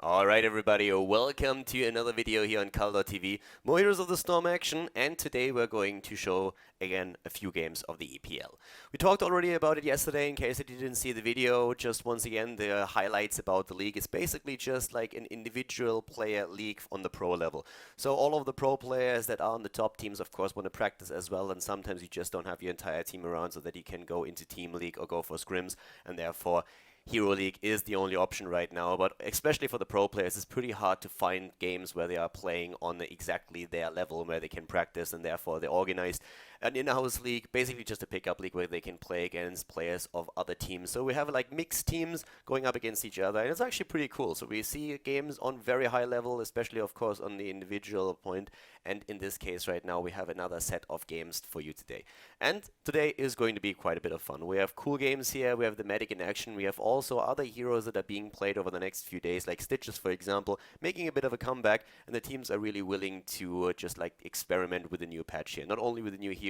Alright everybody, welcome to another video here on Khaldor TV. More Heroes of the Storm action, and today we're going to show again a few games of the EPL. We talked already about it yesterday in case that you didn't see the video. Just once again, the highlights about the league is basically just like an individual player league on the pro level. So all of the pro players that are on the top teams of course want to practice as well, and sometimes you just don't have your entire team around so that you can go into team league or go for scrims, and therefore Hero League is the only option right now, but especially for the pro players, it's pretty hard to find games where they are playing on exactly their level where they can practice, and therefore they organized an in-house league, basically just a pickup league where they can play against players of other teams. So we have like mixed teams going up against each other, and it's actually pretty cool. So we see games on very high level, especially of course on the individual point, and in this case right now we have another set of games for you today. And today is going to be quite a bit of fun. We have cool games here, we have the Medic in action, we have also other heroes that are being played over the next few days, like Stitches for example, making a bit of a comeback, and the teams are really willing to just like experiment with a new patch here. Not only with a new hero,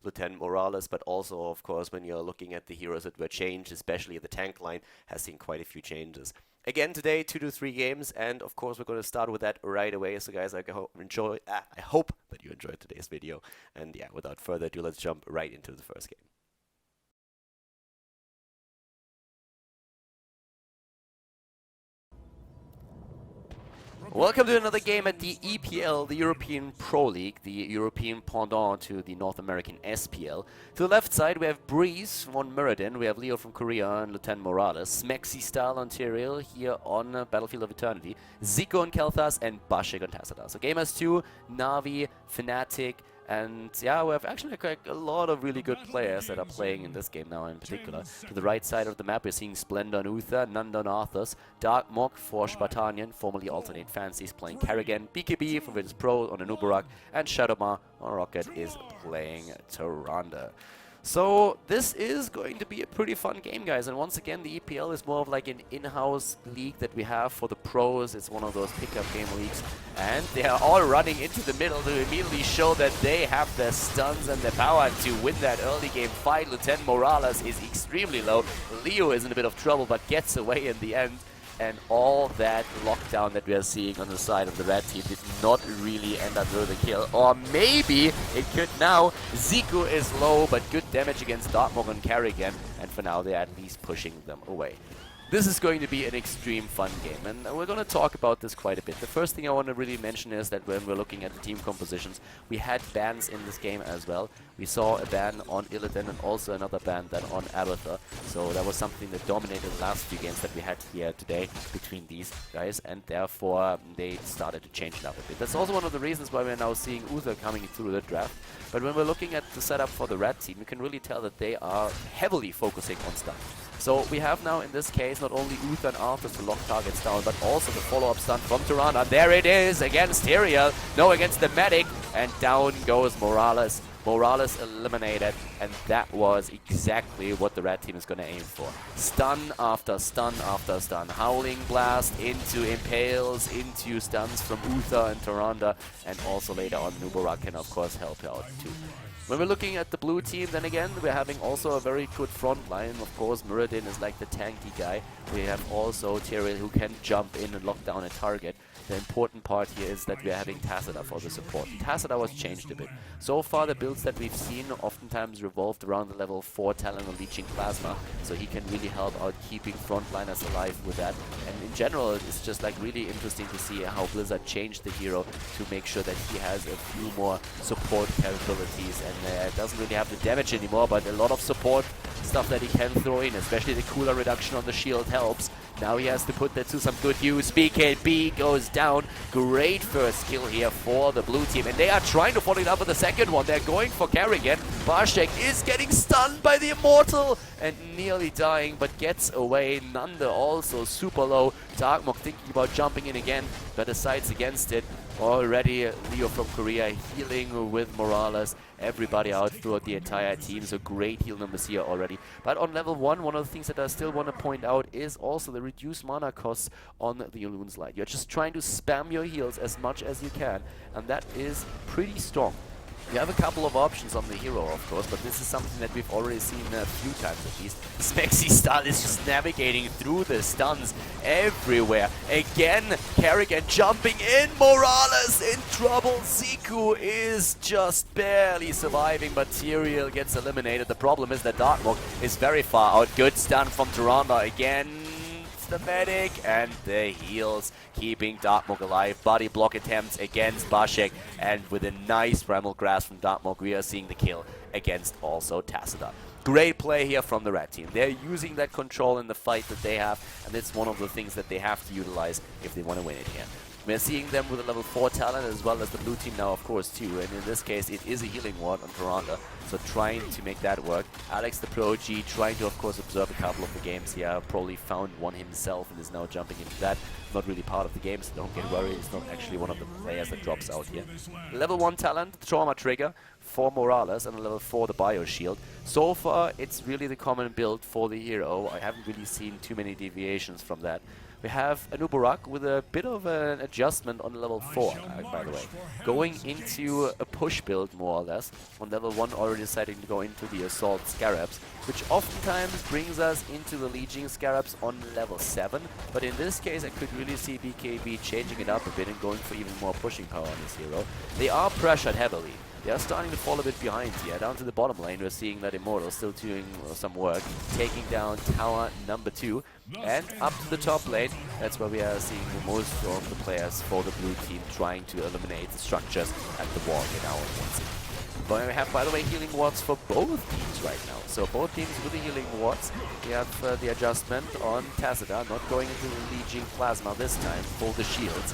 Lieutenant Morales, but also of course when you're looking at the heroes that were changed, especially the tank line has seen quite a few changes. Again today, 2 to 3 games, and of course we're going to start with that right away. So guys, I hope that you enjoyed today's video, and yeah, without further ado, let's jump right into the first game. Welcome to another game at the EPL, the European Pro League, the European pendant to the North American SPL. To the left side we have Breeze von Muradin, we have Leo from Korea and Lieutenant Morales, Smexy Style Ontario here on Battlefield of Eternity, Zico and Kelthas, and Bashik and Tassadar. So game has 2, NaVi, Fnatic, and yeah, we have actually a lot of really good players that are playing in this game now in particular. To the right side of the map we're seeing Splendor and Uther, Nanda and Arthurs, Dark Mok for Spartanian, formerly Alternate Fancies playing Kerrigan, BKB for Virtus Pro on Anubarak, and Shadowmar on Rocket is playing Tyrande. So this is going to be a pretty fun game, guys, and once again the EPL is more of like an in-house league that we have for the pros. It's one of those pickup game leagues, and they are all running into the middle to immediately show that they have their stuns and their power to win that early game fight. Lieutenant Morales is extremely low. Leo is in a bit of trouble but gets away in the end. And all that lockdown that we are seeing on the side of the red team did not really end up with a kill. Or maybe it could now. Zico is low, but good damage against Dartmoor and Kerrigan. And for now, they're at least pushing them away. This is going to be an extreme fun game, and we're going to talk about this quite a bit. The first thing I want to really mention is that when we're looking at the team compositions, we had bans in this game as well. We saw a ban on Illidan and also another ban then on Abathur. So that was something that dominated the last few games that we had here today between these guys, and therefore they started to change it up a bit. That's also one of the reasons why we're now seeing Uther coming through the draft. But when we're looking at the setup for the red team, you can really tell that they are heavily focusing on stun. So we have now in this case not only Uther and Arthur to lock targets down, but also the follow-up stun from Tyrande. There it is against Tyrael, no, against the Medic, and down goes Morales. Morales eliminated, and that was exactly what the red team is going to aim for. Stun after stun after stun. Howling Blast into Impales, into stuns from Uther and Tyrande, and also later on Nubarak can of course help out too. When we're looking at the blue team, then again, we're having also a very good front line. Of course, Muradin is like the tanky guy. We have also Tyrael who can jump in and lock down a target. The important part here is that we're having Tassadar for the support. Tassadar was changed a bit. So far, the builds that we've seen oftentimes revolved around the level 4 Talon or Leeching Plasma, so he can really help out keeping frontliners alive with that. And in general, it's just like really interesting to see how Blizzard changed the hero to make sure that he has a few more support capabilities, and doesn't really have the damage anymore, but a lot of support stuff that he can throw in, especially the cooler reduction on the shield helps. Now he has to put that to some good use. BKB goes down. Great first kill here for the blue team, and they are trying to follow it up with the second one. They're going for Kerrigan. Bashik is getting stunned by the Immortal and nearly dying, but gets away. Nanda also super low. Darkmok thinking about jumping in again, but decides against it. Already Leo from Korea healing with Morales. Everybody out throughout the entire team, so great heal numbers here already. But on level 1, one of the things that I still want to point out is also the reduced mana costs on the Elune Light. You're just trying to spam your heals as much as you can, and that is pretty strong. You have a couple of options on the hero, of course, but this is something that we've already seen a few times at least. Smexy style is just navigating through the stuns everywhere. Again, Kerrigan jumping in, Morales in trouble. Ziku is just barely surviving, but Tyrael gets eliminated. The problem is that Darkmok is very far out. Good stun from Tyrande again. The medic and the heals keeping Darkmok alive. Body block attempts against Bashek, and with a nice Bramble Grasp from Darkmok, we are seeing the kill against also Tassadar. Great play here from the red team. They're using that control in the fight that they have, and it's one of the things that they have to utilize if they want to win it here. We're seeing them with a level 4 talent as well as the blue team now, of course, too. And in this case, it is a healing ward on Tyrande, so trying to make that work. Alex the Pro G trying to, of course, observe a couple of the games here. Probably found one himself and is now jumping into that. Not really part of the game, so don't get worried. He's not actually one of the players that drops out here. Level 1 talent, Trauma Trigger for Morales, and a level 4 the Bio Shield. So far, it's really the common build for the hero. I haven't really seen too many deviations from that. We have Anubarak with a bit of an adjustment on level 4, by the way. Going into a push build, more or less. On level 1 already deciding to go into the Assault Scarabs, which oftentimes brings us into the Legion Scarabs on level 7. But in this case, I could really see BKB changing it up a bit and going for even more pushing power on this hero. They are pressured heavily. They are starting to fall a bit behind here. Down to the bottom lane, we're seeing that Immortal still doing some work, taking down tower number 2. And up to the top lane, that's where we are seeing most of the players for the blue team trying to eliminate the structures at the wall here now on one side. But we have, by the way, healing wards for both teams right now. So both teams with the healing wards. We have the adjustment on Tassadar, not going into the Legion Plasma this time for the shields.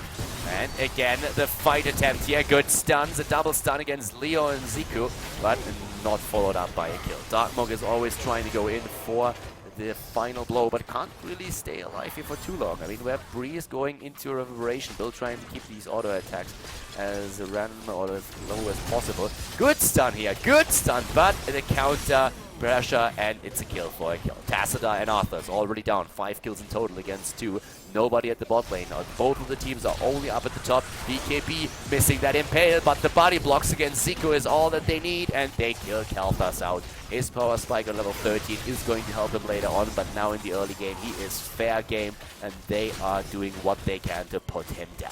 And again, the fight attempt here. Good stuns, a double stun against Leo and Ziku, but not followed up by a kill. Darkmok is always trying to go in for the final blow, but can't really stay alive here for too long. I mean, we have Breeze going into a Reverberation build, trying to keep these auto attacks as random or as low as possible. Good stun here, good stun, but the counter pressure, and it's a kill for a kill. Tassadar and Arthur's already down, 5 kills in total against 2. Nobody at the bot lane now. Both of the teams are only up at the top. BKB missing that impale, but the body blocks against Zico is all that they need, and they kill Kalthas out. His power spike on level 13 is going to help him later on, but now in the early game he is fair game, and they are doing what they can to put him down.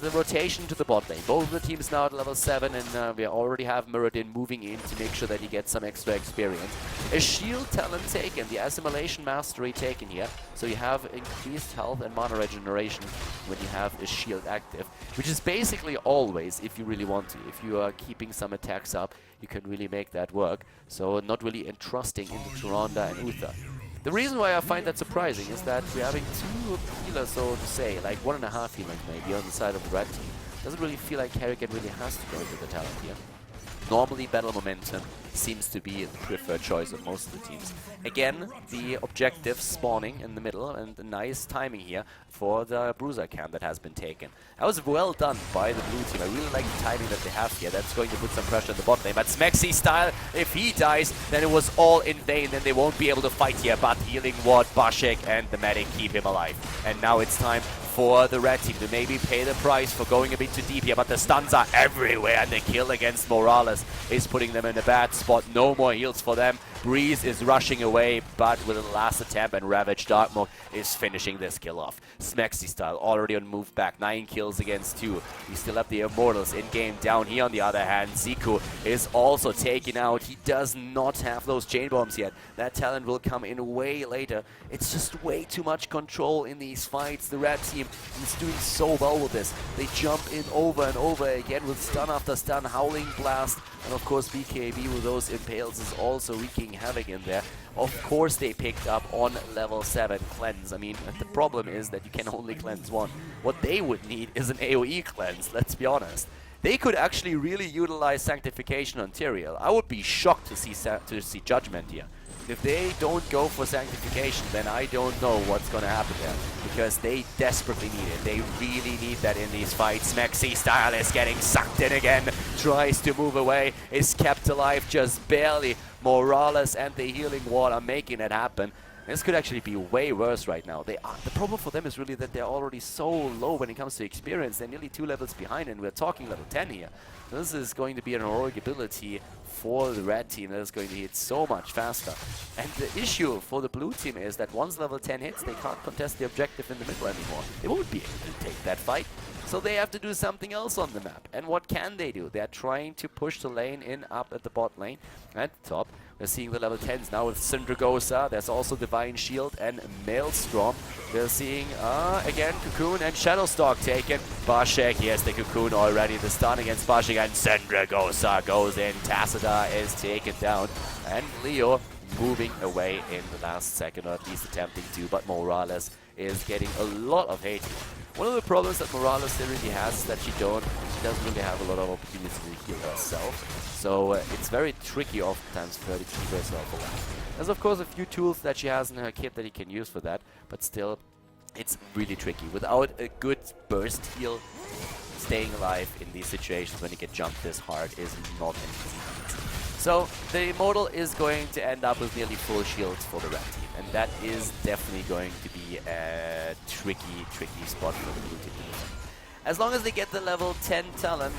The rotation to the bot lane. Both of the teams now at level 7, and we already have Muradin moving in to make sure that he gets some extra experience. A shield talent taken, the Assimilation Mastery taken here, so you have increased health and mana regeneration when you have a shield active, which is basically always, if you really want to. If you are keeping some attacks up, you can really make that work, so not really entrusting into Tyrande and Uther. The reason why I find that surprising is that we're having 2 healers, so to say, like 1.5 healers maybe on the side of the red team. Doesn't really feel like Kerrigan really has to go into the talent here. Normally, battle momentum seems to be the preferred choice of most of the teams. Again, the objective spawning in the middle, and a nice timing here for the Bruiser camp that has been taken. That was well done by the blue team. I really like the timing that they have here. That's going to put some pressure on the bot lane. But Smexy style, if he dies, then it was all in vain. Then they won't be able to fight here. But healing ward, Bashik, and the medic keep him alive. And now it's time for the red team to maybe pay the price for going a bit too deep here, but the stuns are everywhere, and the kill against Morales is putting them in a bad spot. No more heals for them. Breeze is rushing away, but with a last attempt, and Ravage Darkmok is finishing this kill off. Smexy style already on move back, 9 kills against 2. We still have the Immortals in game. Down here on the other hand, Zico is also taken out. He does not have those chain bombs yet. That talent will come in way later. It's just way too much control in these fights. The red team is doing so well with this. They jump in over and over again with stun after stun, Howling Blast, and of course BKB with those impales is also wreaking havoc in there. Of course they picked up on level 7 cleanse. I mean, the problem is that you can only cleanse one. What they would need is an AoE cleanse, let's be honest. They could actually really utilize Sanctification on Tyrael. I would be shocked to see Judgment here. If they don't go for Sanctification, then I don't know what's going to happen there, because they desperately need it. They really need that in these fights. Smexy style is getting sucked in again, tries to move away, is kept alive just barely. Morales and the healing wall are making it happen. This could actually be way worse right now. The problem for them is really that they're already so low when it comes to experience. They're nearly 2 levels behind, and we're talking level 10 here. This is going to be an heroic ability for the red team that is going to hit so much faster. And the issue for the blue team is that once level 10 hits, they can't contest the objective in the middle anymore. They won't be able to take that fight. So they have to do something else on the map. And what can they do? They're trying to push the lane in up at the bot lane. At the top, we're seeing the level 10s now with Syndragosa. There's also Divine Shield and Maelstrom. We're seeing, again, Cocoon and Shadowstalk taken. Bashek, he has the Cocoon already. The stun against Bashek, and Syndragosa goes in. Tacita is taken down. And Leo moving away in the last second, or at least attempting to. But Morales is getting a lot of hate. One of the problems that Morales really has is that she doesn't really have a lot of opportunities to heal herself. So it's very tricky oftentimes for her to keep herself alive. There's of course a few tools that she has in her kit that you can use for that, but still, it's really tricky. Without a good burst heal, staying alive in these situations when you get jumped this hard is not an easy feat. So the Immortal is going to end up with nearly full shields for the red team. And that is definitely going to be a tricky spot for the blue team. As long as they get the level 10 talent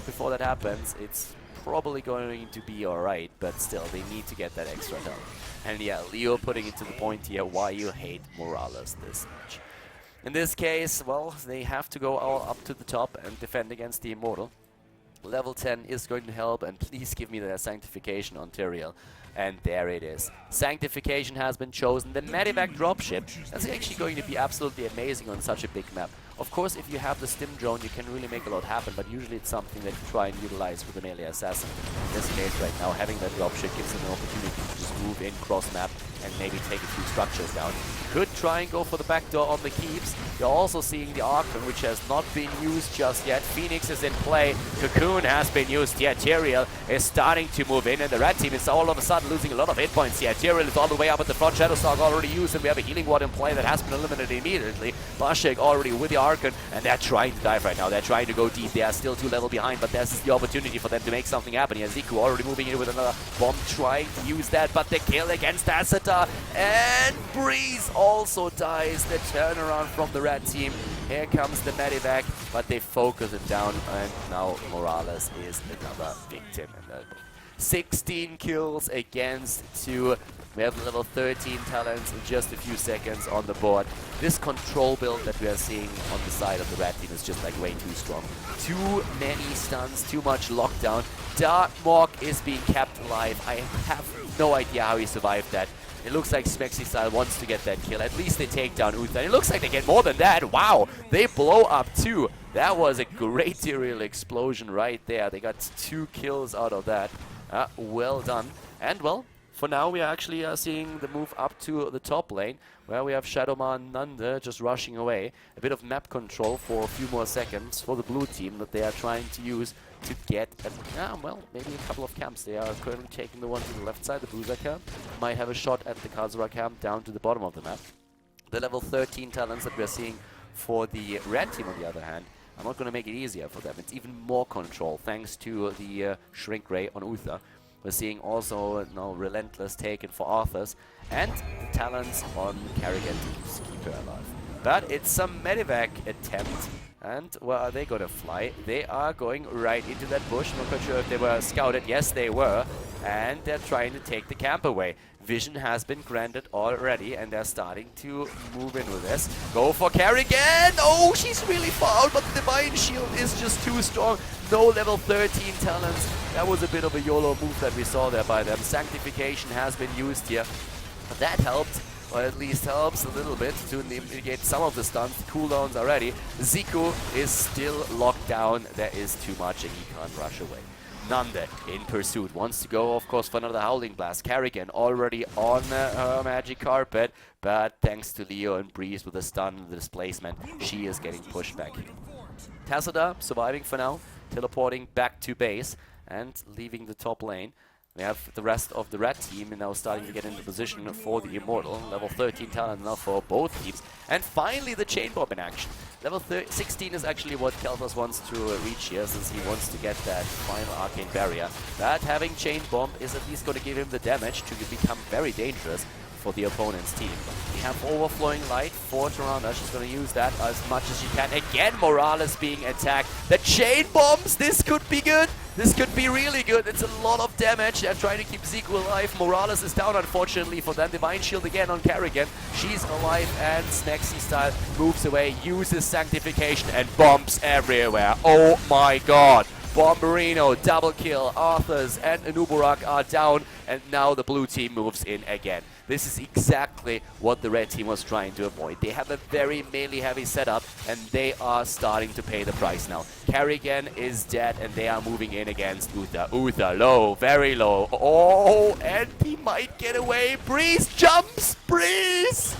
before that happens, it's probably going to be alright, but still, they need to get that extra talent. And yeah, Leo putting it to the point here why you hate Morales this much. In this case, well, they have to go all up to the top and defend against the Immortal. Level 10 is going to help, and please give me the Sanctification on Tyrael. And there it is. Sanctification has been chosen. The Medivac dropship, that's actually going to be absolutely amazing on such a big map. Of course, if you have the stim drone, you can really make a lot happen, but usually it's something that you try and utilize with a melee assassin. In this case right now, having that dropship gives them an opportunity to just move in cross-map and maybe take a few structures down. Could try and go for the backdoor on the keeps. You're also seeing the Archon, which has not been used just yet. Phoenix is in play. Cocoon has been used here. Tyrael is starting to move in, and the red team is all of a sudden losing a lot of hit points here. Tyrael is all the way up at the front. Shadowstalk already used, and we have a healing ward in play that has been eliminated immediately. Bashek already with the Archon, and they're trying to dive right now. They're trying to go deep. They are still 2 levels behind, but this is the opportunity for them to make something happen here. Ziku already moving in with another bomb, trying to use that, but the kill against Tacita, and Breeze also dies. The turnaround from the red team. Here comes the Medivac, but they focus it down, and now Morales is another victim in that. 16 kills against 2. We have level 13 talents in just a few seconds on the board. This control build that we are seeing on the side of the red team is just like way too strong. Too many stuns, too much lockdown. Darkmork is being kept alive. I have no idea how he survived that. It looks like Smexy Style wants to get that kill. At least they take down Uther. It looks like they get more than that. Wow, they blow up too. That was a great Tyrael explosion right there. They got 2 kills out of that. Well done. And well, for now we are actually seeing the move up to the top lane, where we have Shadowman Nanda just rushing away. A bit of map control for a few more seconds for the blue team that they are trying to use to get, well, maybe a couple of camps. They are currently taking the one to the left side, the Bruiser camp. Might have a shot at the Khaldor camp down to the bottom of the map. The level 13 talents that we are seeing for the red team, on the other hand, I'm not going to make it easier for them. It's even more control thanks to the Shrink Ray on Uther. We're seeing also now Relentless taken for Arthas, and talents on Kerrigan to keep her alive. But it's some Medivac attempt, and where are they going to fly? They are going right into that bush. Not quite sure if they were scouted. Yes, they were, and they're trying to take the camp away. Vision has been granted already, and they're starting to move in with this. Go for Kerrigan! Oh, she's really far out, but the Divine Shield is just too strong. No level 13 talents. That was a bit of a YOLO move that we saw there by them. Sanctification has been used here. But that helped, or at least helps a little bit to mitigate some of the stuns. The cooldowns already. Ziku is still locked down. There is too much, and he can't rush away. Nanda in pursuit, wants to go, of course, for another Howling Blast. Kerrigan already on her magic carpet, but thanks to Leo and Breeze with the stun and the displacement, she is getting pushed back. Tacita surviving for now, teleporting back to base and leaving the top lane. We have the rest of the red team now starting to get into position for the Immortal. Level 13 talent now for both teams. And finally the Chain Bomb in action. Level 16 is actually what Khaldor wants to reach here, since he wants to get that final Arcane Barrier. But having Chain Bomb is at least going to give him the damage to become very dangerous. for the opponent's team. We have overflowing light for Toronto. She's going to use that as much as she can. Again, Morales being attacked. The chain bombs, this could be good. This could be really good. It's a lot of damage. They're trying to keep Zico alive. Morales is down, unfortunately, for them. Divine Shield again on Kerrigan. She's alive, and Snaxy style moves away, uses Sanctification, and bombs everywhere. Oh my god. Bomberino, double kill. Arthurs and Anubarak are down, and now the blue team moves in again. This is exactly what the red team was trying to avoid. They have a very melee-heavy setup, and they are starting to pay the price now. Kerrigan is dead, and they are moving in against Uther. Uther, low, very low. Oh, and he might get away. Breeze jumps! Breeze!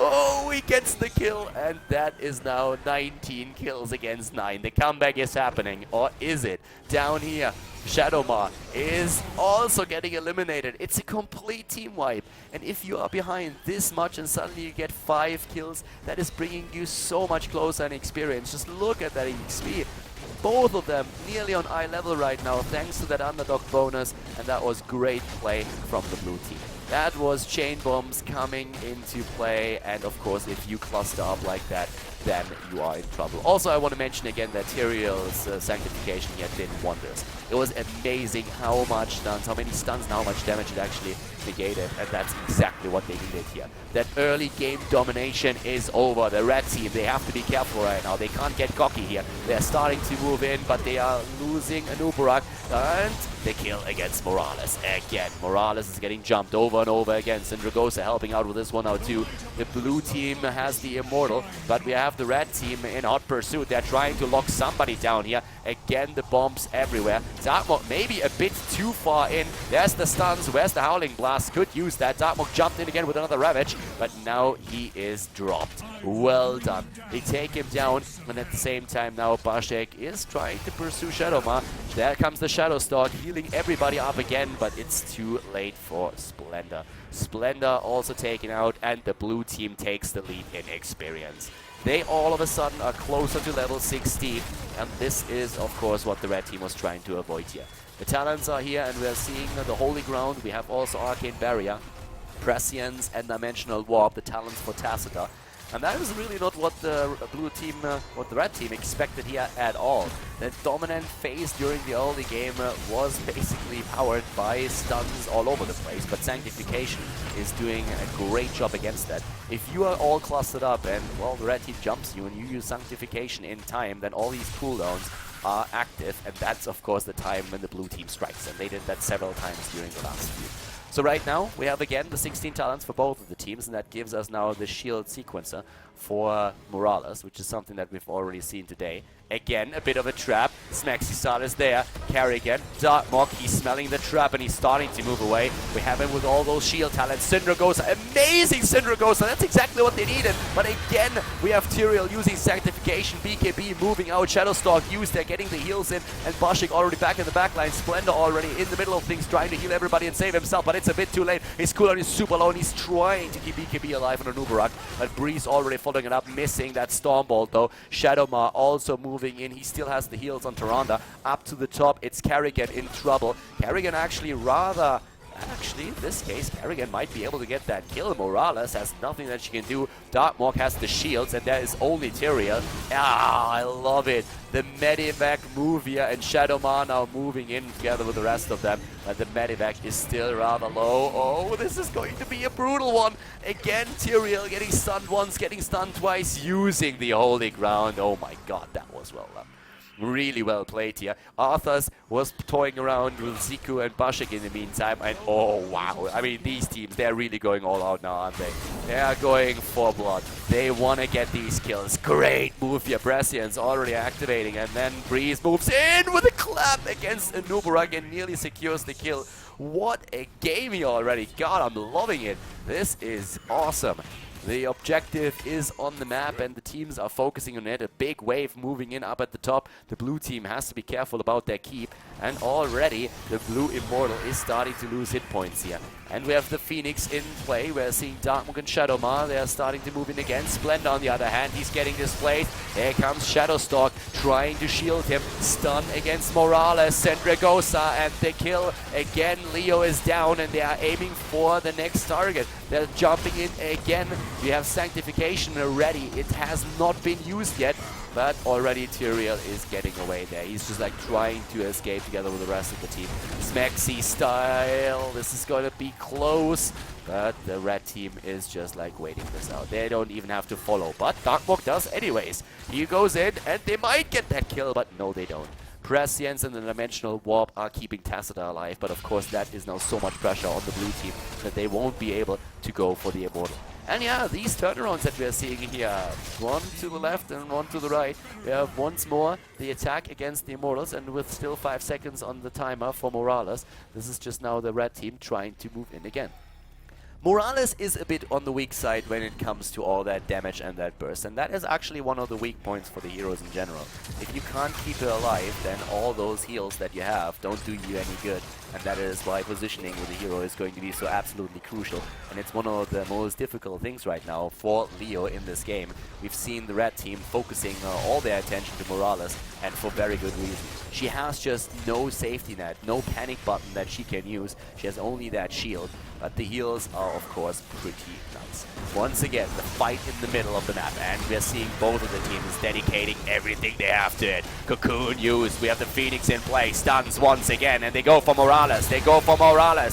Oh, he gets the kill, and that is now 19 kills against 9. The comeback is happening, or is it? Down here, Shadowmar is also getting eliminated. It's a complete team wipe, and if you are behind this much and suddenly you get 5 kills, that is bringing you so much closer in experience. Just look at that XP. Both of them nearly on eye level right now, thanks to that underdog bonus, and that was great play from the blue team. That was chain bombs coming into play, and of course if you cluster up like that, then you are in trouble. Also, I want to mention again that Tyrael's Sanctification here did wonders. It was amazing how much stuns, how many stuns and how much damage it actually negated, and that's exactly what they needed here. That early game domination is over. The red team, they have to be careful right now. They can't get cocky here. They're starting to move in, but they are losing Anubarak, and the kill against Morales again. Morales is getting jumped over and over again. Syndragosa helping out with this one now too. The blue team has the Immortal, but we have the red team in hot pursuit. They're trying to lock somebody down here. Again, the bombs everywhere. Darkmok maybe a bit too far in. There's the stuns. Where's the Howling Blast? Could use that. Darkmok jumped in again with another Ravage, but now he is dropped. Well done. They take him down, and at the same time now Bashek is trying to pursue Shadowmar. There comes the Shadow Stalk, healing everybody up again, but it's too late for Splendor. Splendor also taken out, and the blue team takes the lead in experience. They all of a sudden are closer to level 16, and this is of course what the red team was trying to avoid here. The talents are here, and we are seeing the Holy Ground. We have also Arcane Barrier, Prescience, and Dimensional Warp, the talents for Tacita. And that is really not what the blue team, what the red team expected here at all. The dominant phase during the early game was basically powered by stuns all over the place, but Sanctification is doing a great job against that. If you are all clustered up and, well, the red team jumps you and you use Sanctification in time, then all these cooldowns are active, and that's of course the time when the blue team strikes, and they did that several times during the last few. So right now, we have again the 16 talents for both of the teams, and that gives us now the shield sequencer for Morales, which is something that we've already seen today. Again, a bit of a trap. Smaxy Star is there. Kerrigan, Darkmok, he's smelling the trap and he's starting to move away. We have him with all those shield talents. Syndragosa, amazing Syndragosa, that's exactly what they needed. But again, we have Tyrael using Sanctification, BKB moving out, Shadowstalk used, they're getting the heals in, and Bashik already back in the backline. Splendor already in the middle of things, trying to heal everybody and save himself, but it's a bit too late. His cooldown is super low and he's trying to keep BKB alive on Anubarak, but Breeze already following it up, missing that Stormbolt though. Shadowmar also moving in. He still has the heals on Tyrande. Up to the top, it's Kerrigan in trouble. Kerrigan actually in this case, Kerrigan might be able to get that kill. Morales has nothing that she can do. Darkmok has the shields, and there is only Tyrael. Ah, I love it. The Medivac move here, and Shadowmar now moving in together with the rest of them. But the Medivac is still rather low. Oh, this is going to be a brutal one. Again, Tyrael getting stunned once, getting stunned twice, using the Holy Ground. Oh my god, that was well done. Really well played here. Arthurs was toying around with Zico and Bashik in the meantime, and oh wow, I mean these teams, they're really going all out now, aren't they? They are going for blood. They want to get these kills. Great move here. Prescience already activating, and then Breeze moves in with a clap against Anubarak and nearly secures the kill. What a game here already. God, I'm loving it. This is awesome. The objective is on the map and the teams are focusing on it. A big wave moving in up at the top. The blue team has to be careful about their keep. And already the blue Immortal is starting to lose hit points here. And we have the Phoenix in play. We're seeing Darkmook and Shadowmar. They are starting to move in again. Splendor on the other hand, he's getting displaced. Here comes Shadowstalk trying to shield him. Stun against Morales, Sendragosa, and the kill. Again, Leo is down and they are aiming for the next target. They're jumping in again. We have Sanctification already. It has not been used yet. But already Tyrael is getting away there. He's just like trying to escape together with the rest of the team. Smexy style. This is going to be close. But the red team is just like waiting this out. They don't even have to follow. But Darkmook does anyways. He goes in and they might get that kill. But no, they don't. Prescience and the Dimensional Warp are keeping Tacita alive. But of course that is now so much pressure on the blue team that they won't be able to go for the Immortal. And yeah, these turnarounds that we are seeing here, one to the left and one to the right, we have once more the attack against the Immortals, and with still 5 seconds on the timer for Morales, this is just now the red team trying to move in again. Morales is a bit on the weak side when it comes to all that damage and that burst, and that is actually one of the weak points for the heroes in general. If you can't keep her alive, then all those heals that you have don't do you any good, and that is why positioning with the hero is going to be so absolutely crucial, and it's one of the most difficult things right now for Leo in this game. We've seen the red team focusing all their attention to Morales, and for very good reason. She has just no safety net, no panic button that she can use. She has only that shield, but the heals are of course pretty nuts. Once again, the fight in the middle of the map, and we're seeing both of the teams dedicating everything they have to it. Cocoon used, we have the Phoenix in play, stuns once again, and they go for Morales,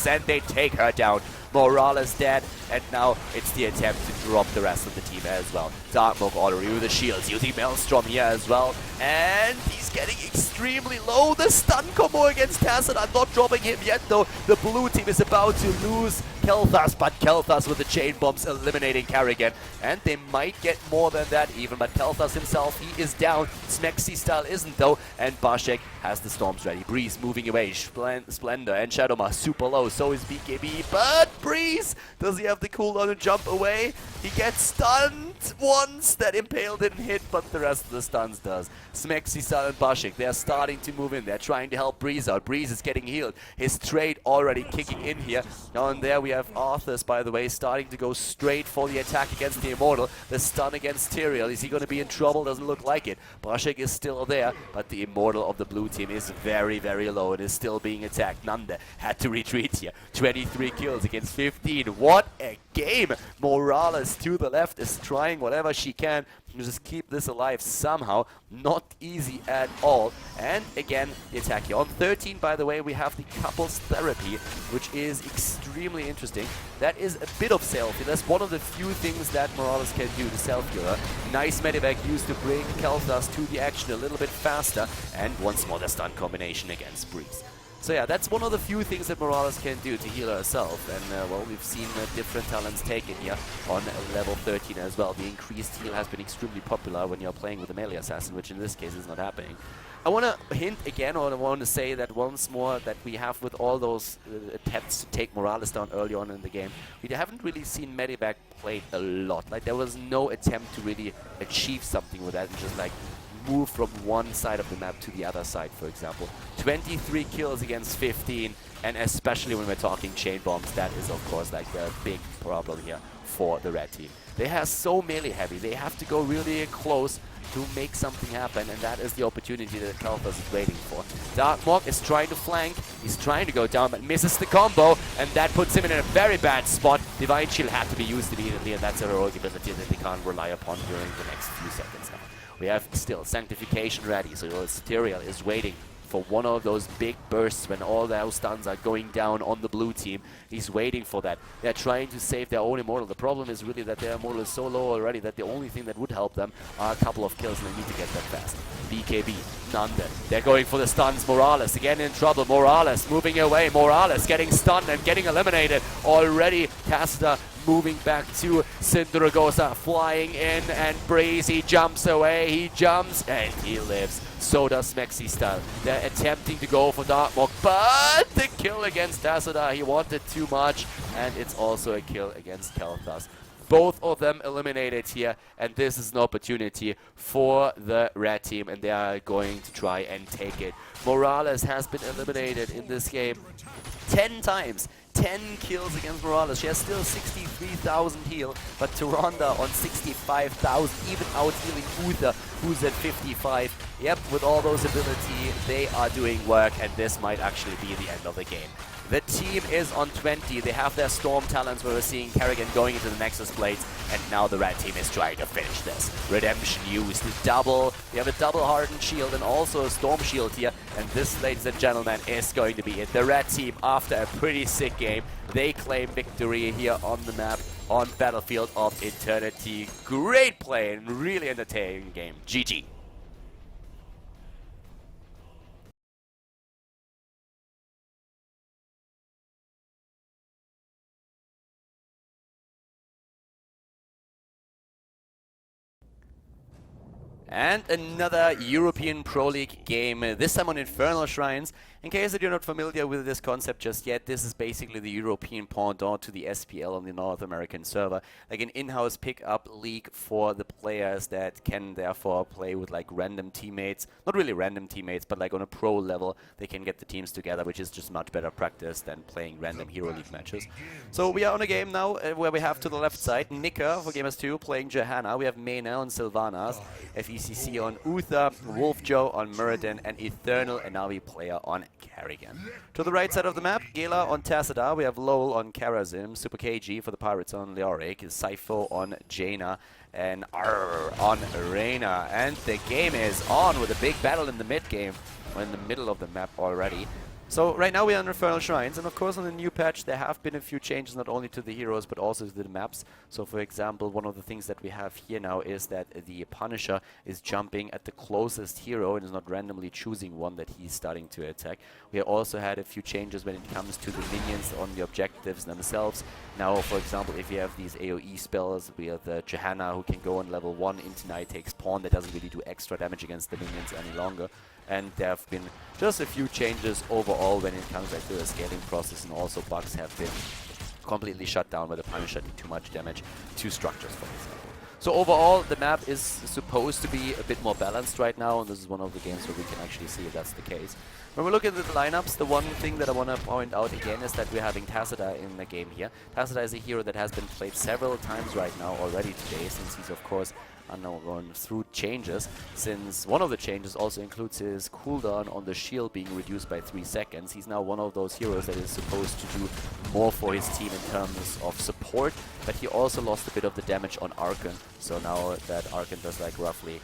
and they take her down. Morales dead, and now it's the attempt to drop the rest of the team as well. Darkmook already with the shields, using Maelstrom here as well, and he's getting extremely low. The stun combo against Tacit, I'm not dropping him yet though. The blue team is about to lose Kel'Thas, but Kel'Thas with the chain bombs eliminating Karrigan, and they might get more than that even, but Kel'Thas himself, he is down. Smexy style isn't though, and Bashek has the storms ready. Breeze moving away, Splendor and Shadowmar super low, so is BKB, but Breeze, does he have the cooldown to jump away? He gets stunned once, that Impale didn't hit, but the rest of the stuns does. Smexy style and Bashik, they're starting to move in, they're trying to help Breeze out. Breeze is getting healed, his trade already kicking in here. Now and there we have Arthas, by the way, starting to go straight for the attack against the Immortal. The stun against Tyrael, is he going to be in trouble? Doesn't look like it. Bashik is still there, but the Immortal of the blue team is very, very low and is still being attacked. Nanda had to retreat here. 23 kills against 15. What a game! Morales to the left is trying whatever she can to just keep this alive somehow. Not easy at all. And again, the attack here. On 13, by the way, we have the couples therapy, which is extremely interesting. That is a bit of selfie. That's one of the few things that Morales can do to self-heal her. Nice medivac used to bring Kel'Thas to the action a little bit faster. And once more the stun combination against Breeze. So yeah, that's one of the few things that Morales can do to heal herself, and well, we've seen different talents taken here on level 13 as well. The increased heal has been extremely popular when you're playing with a melee assassin, which in this case is not happening. I want to hint again, or I want to say that once more, that we have with all those attempts to take Morales down early on in the game, we haven't really seen Medivac played a lot. Like, there was no attempt to really achieve something with that and just like move from one side of the map to the other side, for example. 23 kills against 15, and especially when we're talking chain bombs, that is of course like a big problem here for the red team. They are so melee heavy, they have to go really close to make something happen, and that is the opportunity that Kel'Thas is waiting for. Darkmook is trying to flank, he's trying to go down, but misses the combo, and that puts him in a very bad spot. Divine Shield had to be used immediately, and that's a heroic ability that they can't rely upon during the next few seconds now. We have still Sanctification ready, so Tyrael is waiting for one of those big bursts when all those stuns are going down on the blue team. He's waiting for that. They're trying to save their own Immortal. The problem is really that their Immortal is so low already that the only thing that would help them are a couple of kills, and they need to get that fast. BKB, Nanda, they're going for the stuns. Morales again in trouble. Morales moving away. Morales getting stunned and getting eliminated already. Casta moving back to Sindragosa, flying in, and Breeze, he jumps away, he jumps, and he lives. So does Smexy style. They're attempting to go for Darkmook, but the kill against Tacita, he wanted too much, and it's also a kill against Kel'Thas. Both of them eliminated here, and this is an opportunity for the red team, and they are going to try and take it. Morales has been eliminated in this game 10 times. 10 kills against Morales. She has still 63,000 heal, but Tyrande on 65,000, even out healing Uther, who's at 55. Yep, with all those ability, they are doing work, and this might actually be the end of the game. The team is on 20. They have their Storm talents, where we're seeing Kerrigan going into the Nexus Blades, and now the red team is trying to finish this. Redemption used the double. They have a double hardened shield and also a Storm shield here, and this, ladies and gentlemen, is going to be it. The red team, after a pretty sick game, they claim victory here on the map on Battlefield of Eternity. Great play and really entertaining game. GG. And another European Pro League game, this time on Infernal Shrines. In case that you're not familiar with this concept just yet, this is basically the European pendant to the SPL on the North American server. Like an in-house pick-up league for the players that can therefore play with like random teammates. Not really random teammates, but like on a pro level, they can get the teams together, which is just much better practice than playing random Hero League matches. So we are on a game now where we have to the left side Nika for Gamers 2 playing Johanna. We have Mena on Sylvanas, FECC on Uther, Wolf Joe on Muradin, and Infernal and NaVi player on Kerrigan. To the right side of the map, Gela on Tassadar, we have Lowell on Karazim, Super KG for the Pirates on Leoric, Sypho on Jaina, and R on Reina. And the game is on with a big battle in the mid game. We're in the middle of the map already. So right now we are on Infernal Shrines, and of course on the new patch there have been a few changes not only to the heroes but also to the maps. So for example, one of the things that we have here now is that the Punisher is jumping at the closest hero and is not randomly choosing one that he's starting to attack. We also had a few changes when it comes to the minions on the objectives themselves. Now for example, if you have these AoE spells, we have the Johanna who can go on level 1 into Night Takes Pawn, that doesn't really do extra damage against the minions any longer. And there have been just a few changes overall when it comes to the scaling process, and also bugs have been completely shut down by the Punisher did too much damage to structures, for example. So overall, the map is supposed to be a bit more balanced right now, and this is one of the games where we can actually see if that's the case. When we look at the lineups, the one thing that I want to point out again is that we're having Tassadar in the game here. Tassadar is a hero that has been played several times right now already today, since he's of course going through changes, since one of the changes also includes his cooldown on the shield being reduced by 3 seconds. He's now one of those heroes that is supposed to do more for his team in terms of support, but he also lost a bit of the damage on Archon, so now that Archon does like roughly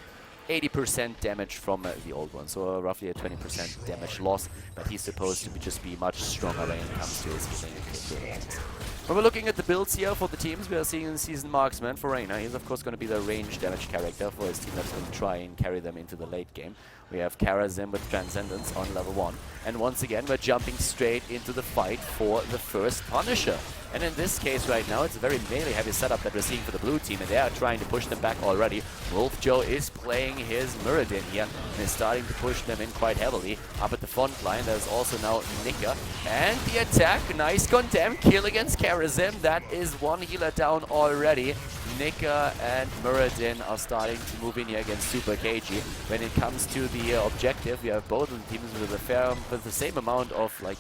80% damage from the old one, so roughly a 20% damage loss, but he's supposed to just be much stronger when it comes to his healing capabilities. When we're looking at the builds here for the teams, we are seeing Seasoned Marksman for Reina. He's of course going to be the range damage character for his team that's going to try and carry them into the late game. We have Karazim with Transcendence on level 1. And once again, we're jumping straight into the fight for the first Punisher. And in this case right now, it's a very melee-heavy setup that we're seeing for the blue team, and they are trying to push them back already. Wolf Joe is playing his Muradin here, and is starting to push them in quite heavily. Up at the front line, there's also now Nika. And the attack, nice condemn, kill against Karazim. That is one healer down already. Nika and Muradin are starting to move in here against Super KG. When it comes to the objective, we have both of the teams with the same amount of like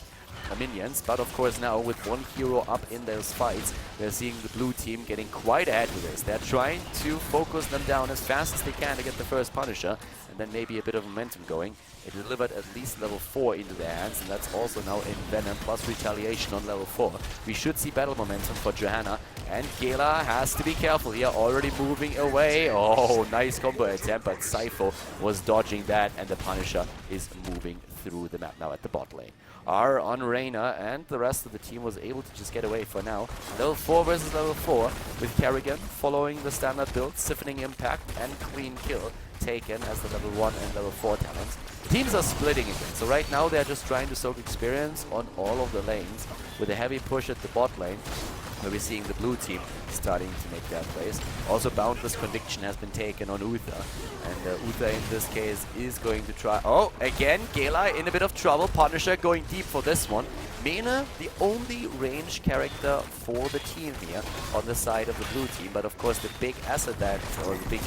minions, but of course now with one hero up in those fights, we're seeing the blue team getting quite ahead with this. They're trying to focus them down as fast as they can to get the first Punisher, and then maybe a bit of momentum going. It delivered at least level 4 into their hands, and that's also now in Venom plus Retaliation on level 4. We should see battle momentum for Johanna, and Gela has to be careful here, already moving away. Oh, nice combo attempt, but Sypho was dodging that, and the Punisher is moving through the map now at the bot lane. R on Reina, and the rest of the team was able to just get away for now. Level 4 versus level 4, with Kerrigan following the standard build, Siphoning Impact and Clean Kill taken as the level 1 and level 4 talents. Teams are splitting again, so right now they're just trying to soak experience on all of the lanes with a heavy push at the bot lane. where we're seeing the blue team starting to make their plays. Also, Boundless Conviction has been taken on Uther, and Uther in this case is going to try... Oh, again, Gala in a bit of trouble. Punisher going deep for this one. Mena, the only range character for the team here on the side of the blue team, but of course the big asset that, or the big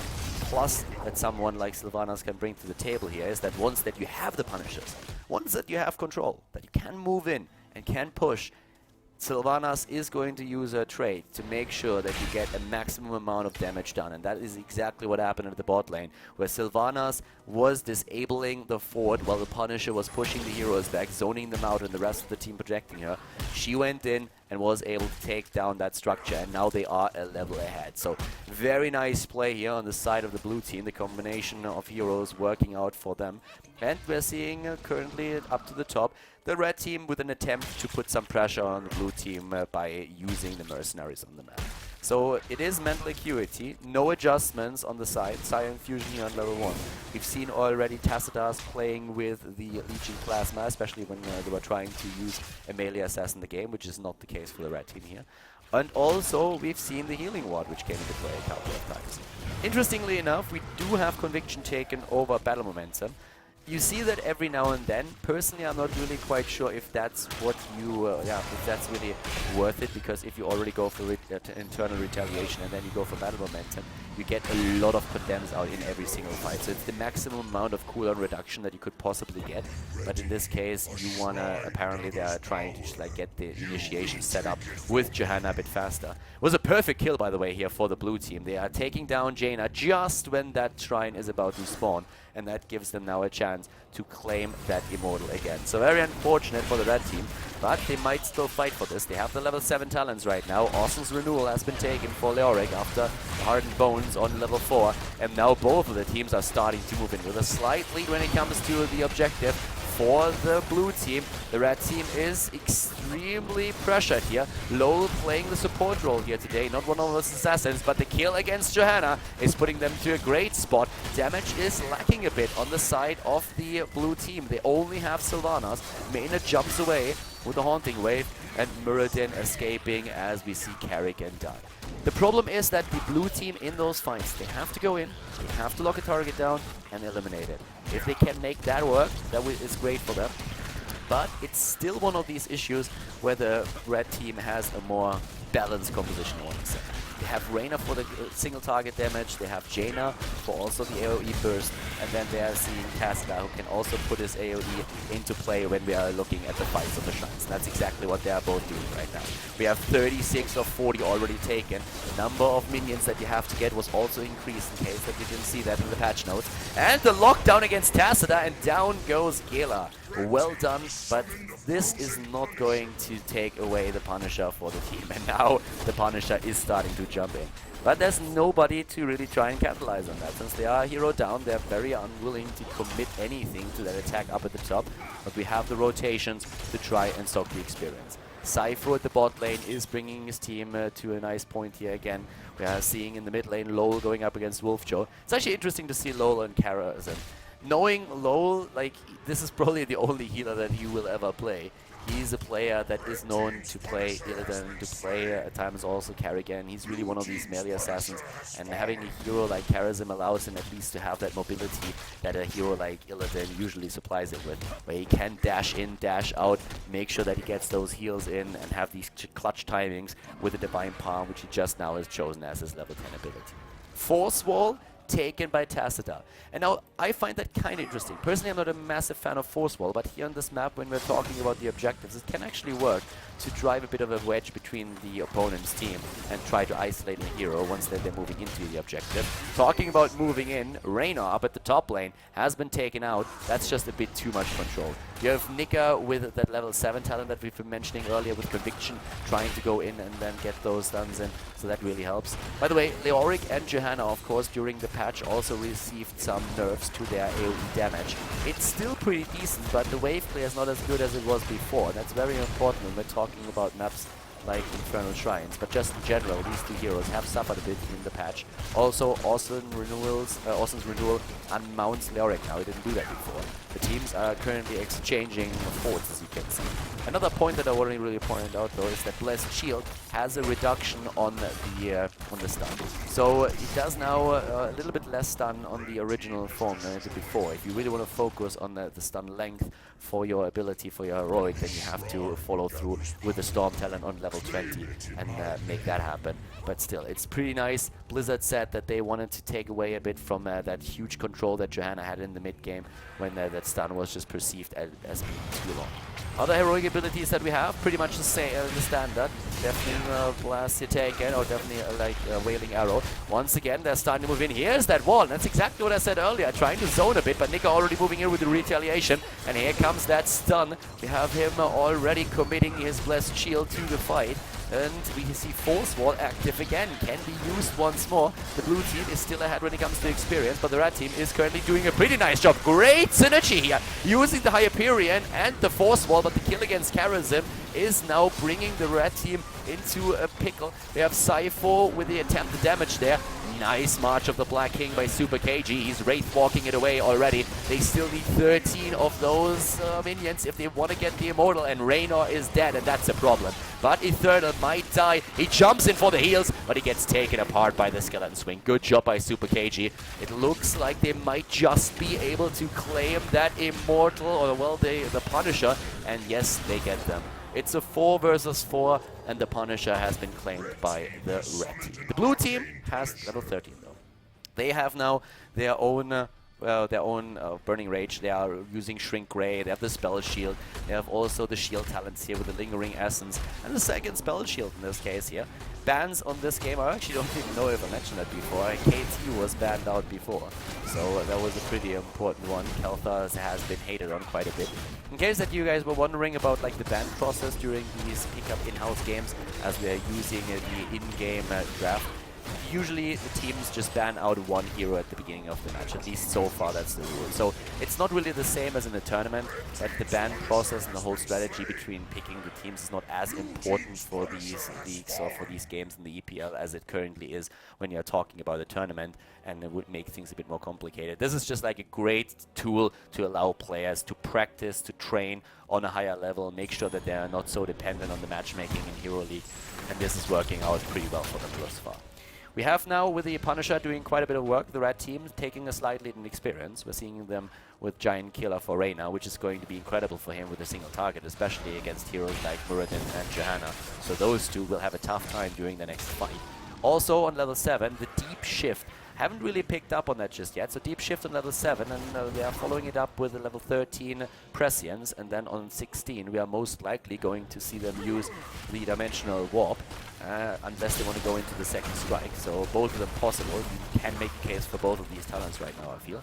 plus that someone like Sylvanas can bring to the table here is that once that you have the Punishers, once that you have control, that you can move in and can push, Sylvanas is going to use her trait to make sure that you get a maximum amount of damage done, and that is exactly what happened at the bot lane, where Sylvanas was disabling the fort while the Punisher was pushing the heroes back, zoning them out, and the rest of the team projecting her. She went in and was able to take down that structure, and now they are a level ahead. So very nice play here on the side of the blue team, the combination of heroes working out for them. And we're seeing currently up to the top the red team with an attempt to put some pressure on the blue team by using the mercenaries on the map. So it is mental acuity, no adjustments on the side. Silent Fusion here on level 1. We've seen already Tacitus playing with the Legion Plasma, especially when they were trying to use a melee assassin in the game, which is not the case for the red team here. And also we've seen the healing ward, which came into play a couple of times. Interestingly enough, we do have Conviction taken over Battle Momentum. You see that every now and then. Personally, I'm not really quite sure if that's what you, if that's really worth it, because if you already go for internal retaliation and then you go for battle momentum, you get a lot of condemns out in every single fight. So it's the maximum amount of cooldown reduction that you could possibly get. But in this case, you wanna, apparently they are trying to just like get the initiation set up with Johanna a bit faster. It was a perfect kill, by the way, here for the blue team. They are taking down Jaina just when that shrine is about to spawn, and that gives them now a chance to claim that Immortal again. So very unfortunate for the red team, but they might still fight for this. They have the level 7 talents right now. Awesome's Renewal has been taken for Leoric after Hardened Bones on level 4, and now both of the teams are starting to move in with a slight lead when it comes to the objective. For the blue team, the red team is extremely pressured here. Lowell playing the support role here today, not one of those assassins, but the kill against Johanna is putting them to a great spot. Damage is lacking a bit on the side of the blue team. They only have Sylvanas. Mena jumps away with the Haunting Wave, and Muradin escaping as we see Kerrigan die. The problem is that the blue team in those fights, they have to go in, they have to lock a target down and eliminate it. If they can make that work, that is great for them. But it's still one of these issues where the red team has a more balanced composition, I want to say. They have Reyna for the single target damage, they have Jaina for also the AoE burst, and then they are seeing Tasla, who can also put his AoE into play when we are looking at the fights of the shrines. That's exactly what they are both doing right now. We have 36 of 40 already taken. The number of minions that you have to get was also increased, in case that you didn't see that in the patch notes. And the lockdown against Tacita, and down goes Gela. Well done, but this is not going to take away the Punisher for the team. And now the Punisher is starting to jump in. But there's nobody to really try and capitalize on that. Since they are hero down, they're very unwilling to commit anything to that attack up at the top. But we have the rotations to try and soak the experience. Cypher at the bot lane is bringing his team to a nice point here again. We are seeing in the mid lane Lowell going up against Wolfjo. It's actually interesting to see Lowell and Kara. Knowing Lowell, like, this is probably the only healer that he will ever play. He's a player that is known to play Illidan, to play at times also Kerrigan. He's really one of these melee assassins, and having a hero like Karazim allows him at least to have that mobility that a hero like Illidan usually supplies it with, where he can dash in, dash out, make sure that he gets those heals in, and have these clutch timings with the Divine Palm, which he just now has chosen as his level 10 ability. Force Wall taken by Tacita. And now I find that kind of interesting. Personally, I'm not a massive fan of Force Wall, but here on this map, when we're talking about the objectives, it can actually work to drive a bit of a wedge between the opponent's team and try to isolate a hero once they're moving into the objective. Talking about moving in, Reyna up at the top lane has been taken out. That's just a bit too much control. You have Nika with that level 7 talent that we've been mentioning earlier with Conviction, trying to go in and then get those stuns in, so that really helps. By the way, Leoric and Johanna, of course, during the patch also received some nerfs to their AoE damage. It's still pretty decent, but the wave clear is not as good as it was before. That's very important when we're talking about maps like Infernal Shrines, but just in general, these two heroes have suffered a bit in the patch. Also, Austin's renewal unmounts Leoric now. He didn't do that before. The teams are currently exchanging forts, as you can see. Another point that I want to really point out, though, is that Blessed Shield has a reduction on the stun. So it does now a little bit less stun on the original form than it did before. If you really want to focus on the stun length for your ability, for your heroic, then you have to follow through with the Storm talent on level 20 and make that happen. But still, it's pretty nice. Blizzard said that they wanted to take away a bit from that huge control that Johanna had in the mid game when that stun was just perceived as being too long. Other heroic abilities that we have, pretty much the same, the standard. Deafening Blast here taken, or definitely like Wailing Arrow. Once again, they're starting to move in. Here's that wall. That's exactly what I said earlier. Trying to zone a bit, but Nika already moving in with the retaliation. And here comes that stun. We have him already committing his Blessed Shield to the fight. And we see Force Wall active again, can be used once more. The blue team is still ahead when it comes to experience, but the red team is currently doing a pretty nice job. Great synergy here, using the Hyperion and the Force Wall, but the kill against Karazim is now bringing the red team into a pickle. They have Cypher with the attempted damage there. Nice march of the Black King by Super KG. He's Wraith walking it away already. They still need 13 of those minions if they want to get the Immortal, and Raynor is dead, and that's a problem. But Infernal might die. He jumps in for the heals, but he gets taken apart by the Skeleton Swing. Good job by Super KG. It looks like they might just be able to claim that Immortal, or well, the Punisher, and yes, they get them. It's a 4 versus 4, and the Punisher has been claimed by the red team. The blue team has level 13, though. They have now their own Burning Rage. They are using Shrink Ray. They have the Spell Shield. They have also the Shield talents here with the Lingering Essence and the second Spell Shield in this case here. Bans on this game, I actually don't even know if I mentioned that before. KT was banned out before, so that was a pretty important one. Khaldor has been hated on quite a bit. In case that you guys were wondering about like the ban process during these pick-up in-house games, as we are using the in-game draft, usually the teams just ban out one hero at the beginning of the match. At least so far that's the rule. So it's not really the same as in a tournament, but the ban process and the whole strategy between picking the teams is not as important for these leagues or for these games in the EPL as it currently is when you're talking about a tournament, and it would make things a bit more complicated. This is just like a great tool to allow players to practice, to train on a higher level, make sure that they are not so dependent on the matchmaking in Hero League, and this is working out pretty well for them thus far. We have now, with the Punisher doing quite a bit of work, the red team taking a slight lead in experience. We're seeing them with Giant Killer for Reyna, which is going to be incredible for him with a single target, especially against heroes like Muradin and Johanna. So those two will have a tough time during the next fight. Also on level 7, the Deep Shift. Haven't really picked up on that just yet, so Deep Shift on level 7, and we are following it up with the level 13 Prescience, and then on 16 we are most likely going to see them use the Dimensional Warp, unless they want to go into the second strike. So both of them possible. You can make a case for both of these talents right now, I feel.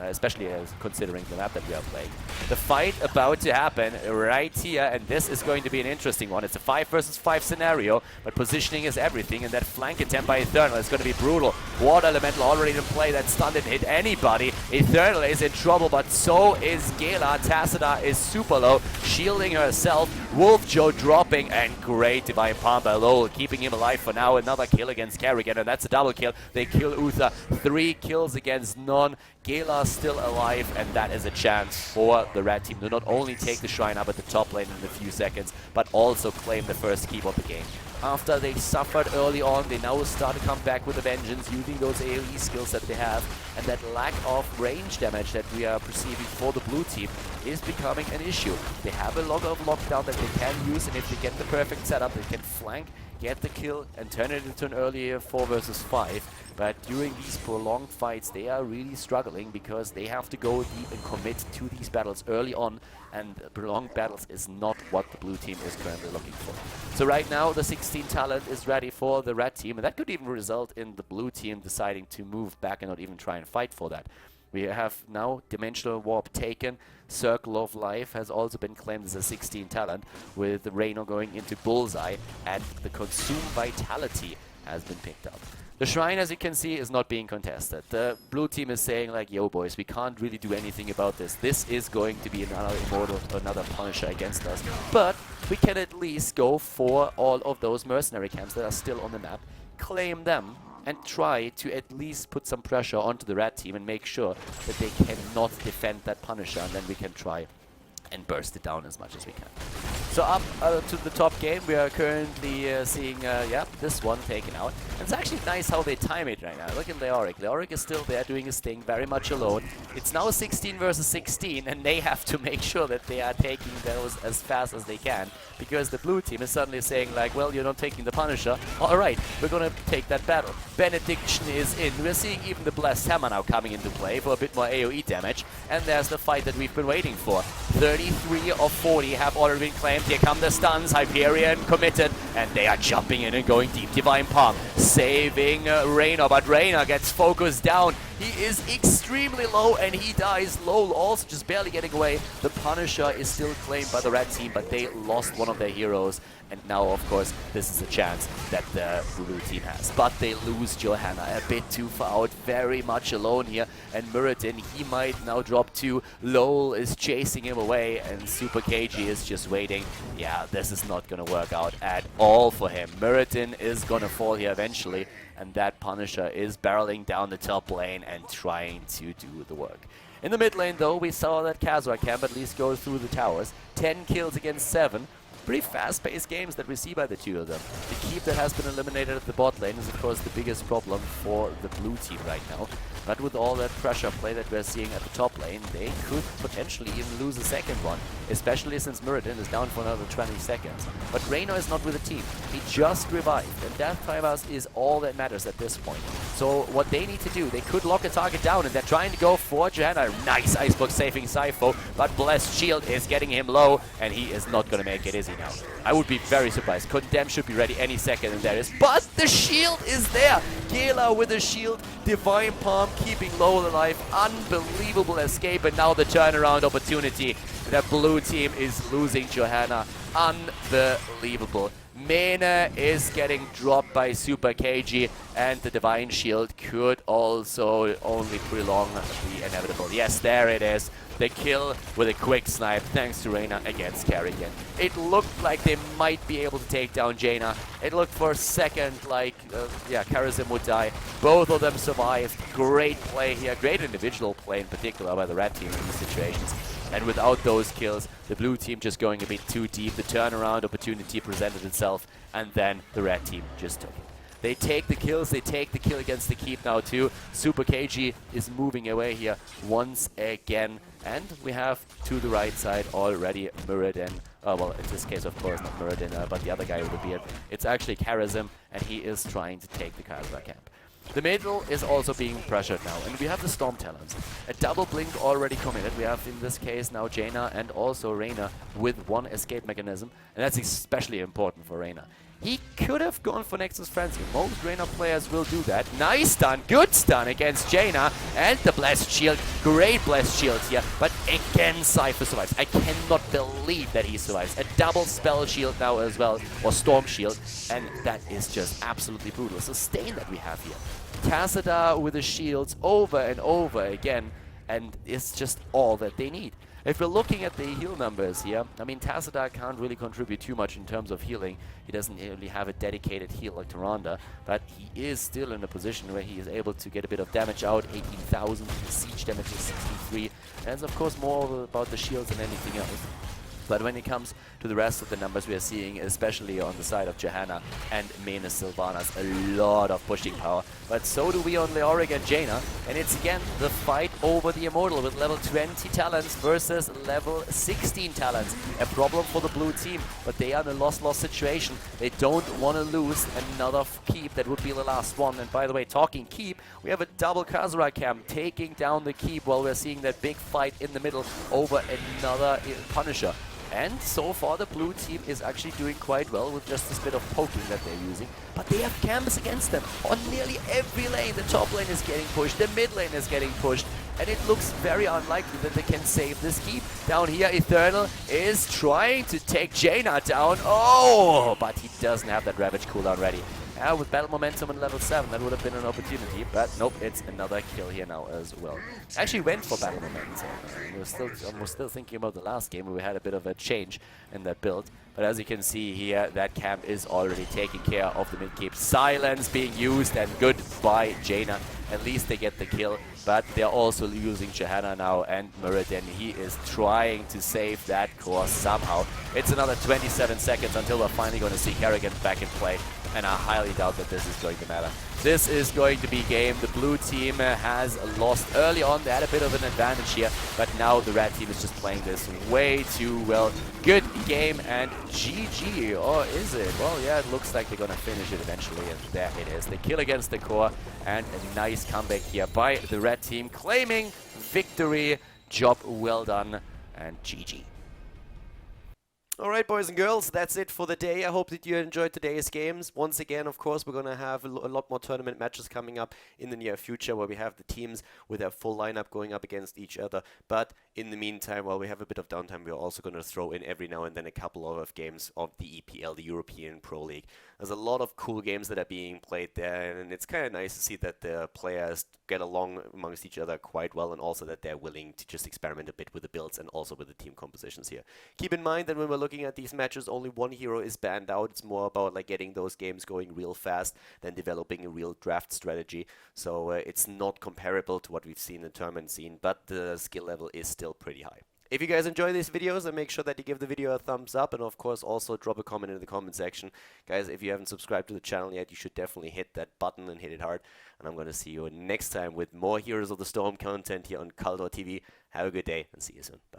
Especially considering the map that we are playing. The fight about to happen right here, and this is going to be an interesting one. It's a 5 versus 5 scenario, but positioning is everything, and that flank attempt by Infernal is going to be brutal. Water Elemental already in play, that stun didn't hit anybody. Infernal is in trouble, but so is Gala. Tacita is super low, shielding herself. Wolf Joe dropping, and great Divine Palm by Lowell, keeping him alive for now. Another kill against Kerrigan, and that's a double kill. They kill Uther. 3 kills against none. Gala still alive, and that is a chance for the red team to not only take the shrine up at the top lane in a few seconds, but also claim the first keep of the game. After they suffered early on, they now start to come back with a vengeance, using those AoE skills that they have, and that lack of range damage that we are perceiving for the blue team is becoming an issue. They have a lot of lockdown that they can use, and if they get the perfect setup, they can flank, get the kill, and turn it into an earlier 4 versus 5. But during these prolonged fights, they are really struggling because they have to go deep and commit to these battles early on, and prolonged battles is not what the blue team is currently looking for. So right now, the 16 talent is ready for the red team, and that could even result in the blue team deciding to move back and not even try and fight for that. We have now Dimensional Warp taken. Circle of Life has also been claimed as a 16 talent, with Reyna going into Bullseye, and the Consume Vitality has been picked up. The Shrine, as you can see, is not being contested. The blue team is saying like, yo boys, we can't really do anything about this. This is going to be another Immortal, another Punisher against us. But we can at least go for all of those mercenary camps that are still on the map, claim them, and try to at least put some pressure onto the red team and make sure that they cannot defend that Punisher, and then we can try and burst it down as much as we can. So up to the top game, we are currently seeing, yeah, this one taken out. And it's actually nice how they time it right now. Look at Leoric. Leoric is still there doing his thing, very much alone. It's now 16 versus 16, and they have to make sure that they are taking those as fast as they can, because the blue team is suddenly saying like, well, you're not taking the Punisher. All right, we're gonna take that battle. Benediction is in. We're seeing even the Blessed Hammer now coming into play for a bit more AoE damage. And there's the fight that we've been waiting for. 33 of 40 have already been claimed. Here come the stuns. Hyperion committed, and they are jumping in and going deep. Divine Palm saving Reyna, but Reyna gets focused down. He is extremely low, and he dies. LOL also just barely getting away. The Punisher is still claimed by the red team, but they lost one of their heroes. And now, of course, this is a chance that the blue team has. But they lose Johanna a bit too far out, very much alone here. And Muradin, he might now drop 2. LOL is chasing him away, and Super KG is just waiting. Yeah, this is not going to work out at all for him. Muradin is going to fall here eventually, and that Punisher is barreling down the top lane and trying to do the work. In the mid lane, though, we saw that Khaldor camp at least go through the towers. 10 kills against 7. Pretty fast-paced games that we see by the two of them. The keep that has been eliminated at the bot lane is, of course, the biggest problem for the blue team right now. But with all that pressure play that we're seeing at the top lane, they could potentially even lose a second one, especially since Muradin is down for another 20 seconds. But Reyna is not with the team. He just revived, and Death Fibers is all that matters at this point. So what they need to do, they could lock a target down, and they're trying to go for Johanna. Nice Icebox saving Sypho, but Blessed Shield is getting him low, and he is not going to make it, is he now? I would be very surprised. Condemn should be ready any second, and there is. But the shield is there! Gela with a shield, Divine Palm keeping LOL alive, unbelievable escape, and now the turnaround opportunity. The blue team is losing Johanna. Unbelievable. Mena is getting dropped by Super KG, and the Divine Shield could also only prolong the inevitable. Yes, there it is. The kill with a quick snipe, thanks to Reyna against Carrigan. It looked like they might be able to take down Jaina. It looked for a second like, yeah, Karazim would die. Both of them survived. Great play here, great individual play in particular by the red team in these situations. And without those kills, the blue team just going a bit too deep. The turnaround opportunity presented itself, and then the red team just took it. They take the kills, they take the kill against the keep now too. Super KG is moving away here once again. And we have to the right side already Muradin. Well, in this case, of course, not Muradin, but the other guy with the beard. It's actually Karazim, and he is trying to take the Khaldor camp. The middle is also being pressured now, and we have the Storm Talons. A double blink already committed. We have, in this case, now Jaina and also Reyna with one escape mechanism, and that's especially important for Reyna. He could have gone for Nexus Frenzy. Most Reyna players will do that. Nice stun, good stun against Jaina, and the Blessed Shield. Great Blessed Shield here, but again Cypher survives. I cannot believe that he survives. A double Spell Shield now as well, or Storm Shield, and that is just absolutely brutal. Sustain that we have here. Tassadar with the shields over and over again, and it's just all that they need. If we're looking at the heal numbers here, I mean, Tassadar can't really contribute too much in terms of healing. He doesn't really have a dedicated heal like Tyrande, but he is still in a position where he is able to get a bit of damage out. 18,000, siege damage is 63, and it's of course more about the shields than anything else. But when it comes to the rest of the numbers we are seeing, especially on the side of Johanna and Mena Sylvanas, a lot of pushing power. But so do we on Leoric and Jaina. And it's again the fight over the Immortal with level 20 talents versus level 16 talents. A problem for the blue team, but they are in a loss-loss situation. They don't want to lose another keep. That would be the last one. And by the way, talking keep, we have a double Khaldor camp taking down the keep while we're seeing that big fight in the middle over another Punisher. And so far the blue team is actually doing quite well with just this bit of poking that they're using. But they have camps against them. On nearly every lane, the top lane is getting pushed, the mid lane is getting pushed. And it looks very unlikely that they can save this keep. Down here, Infernal is trying to take Jaina down. Oh, but he doesn't have that Ravage cooldown ready. With battle momentum on level 7, that would have been an opportunity, but nope, it's another kill here now as well. Actually went for battle momentum. I was still thinking about the last game where we had a bit of a change in that build, but as you can see here, that camp is already taking care of the mid keep. Silence being used, and good by Jaina. At least they get the kill, but they're also using Johanna now and Muradin. He is trying to save that core somehow. It's another 27 seconds until we're finally going to see Kerrigan back in play, and I highly doubt that this is going to matter. This is going to be game. The blue team has lost early on. They had a bit of an advantage here, but now the red team is just playing this way too well. Good game, and GG, or is it? Well, yeah, it looks like they're going to finish it eventually, and there it is. The kill against the core, and a nice comeback here by the red team, claiming victory. Job well done, and GG. Alright, boys and girls, that's it for the day. I hope that you enjoyed today's games. Once again, of course, we're going to have a lot more tournament matches coming up in the near future, where we have the teams with their full lineup going up against each other. But in the meantime, while we have a bit of downtime, we're also going to throw in every now and then a couple of games of the EPL, the European Pro League. There's a lot of cool games that are being played there, and it's kind of nice to see that the players get along amongst each other quite well, and also that they're willing to just experiment a bit with the builds and also with the team compositions here. Keep in mind that when we're looking at these matches, only one hero is banned out. It's more about like getting those games going real fast than developing a real draft strategy. So it's not comparable to what we've seen in the tournament scene, but the skill level is still pretty high. If you guys enjoy these videos, then make sure that you give the video a thumbs up, and of course also drop a comment in the comment section. Guys, if you haven't subscribed to the channel yet, you should definitely hit that button and hit it hard. And I'm going to see you next time with more Heroes of the Storm content here on Khaldor TV. Have a good day and see you soon. Bye.